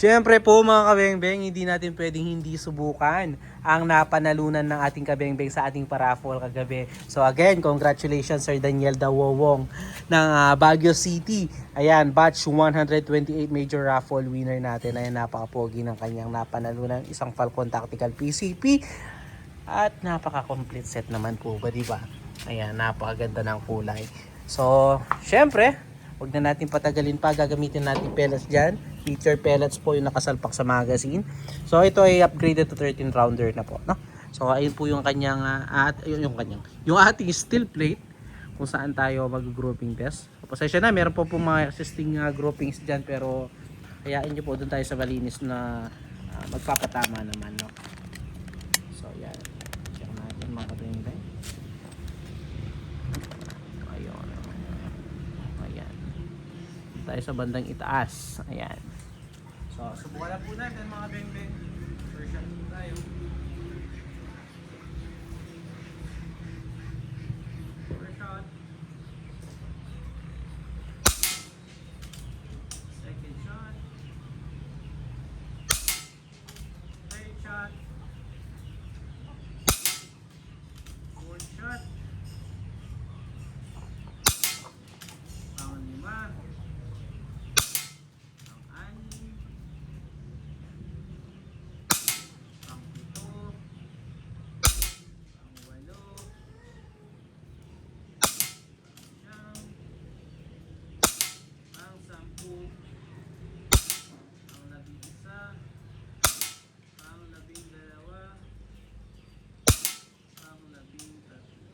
Siyempre po mga kabengbeng, hindi natin pwedeng hindi subukan ang napanalunan ng ating kabengbeng sa ating paraffol kagabi. So again, congratulations Sir Daniel Dawowong ng Baguio City. Ayan, batch 128 major raffle winner natin. Ayan, napaka-pogi ng kanyang napanalunan. Isang Falcon Tactical PCP at napaka-complete set naman po ba, diba? Ayan, napakaganda ng kulay. So, syempre, huwag na natin patagalin pa. Gagamitin natin pellets dyan. Feature pellets po yung nakasalpak sa magazine. So ito ay upgraded to 13 rounder na po, no? So ayun po yung kanyang yung ating steel plate kung saan tayo mag-grouping test. So, pasensya na, meron po mga existing groupings diyan, pero hayaan niyo po doon tayo sa malinis na magpapatama naman, no? So yan. Check natin mga kabengbeng. Ayun. Ayan. Dito tayo sa bandang itaas. Ayan. So, subukan na po natin mga bengbeng. First shot po tayo. First shot. Second shot. Third shot. Fourth shot. Pang-lima. Pang-anim. Pang-pito. Pang-walo. Pang-siyam. Pang-sampu. Pang-labing-isa. Pang-labing-dalawa. Pang-labing-tatlo.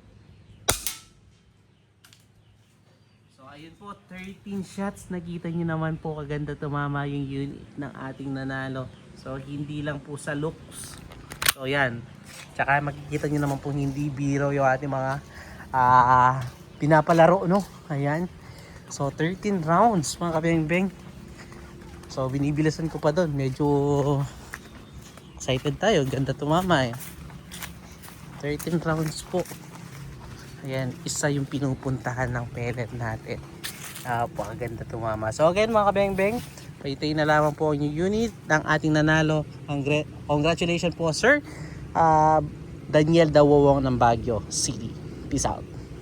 So ayun po, 13 shots. Nakita nyo naman po kaganda tumama yung unit ng ating nanalo. So hindi lang po sa looks. So yan. Tsaka makikita nyo naman po hindi biro yung ating mga pinapalaro, no? Ayan. So 13 rounds mga kabengbeng. So binibilisan ko pa doon. Medyo excited tayo. Ganda tumama eh. 13 rounds po. Ayan, isa yung pinupuntahan ng pellet natin. Napakaganda tumama. So again mga kabengbeng, paitayin na lamang po yung unit ng ating nanalo. Congratulations po Sir Daniel Dawowong ng Baguio City. Peace out.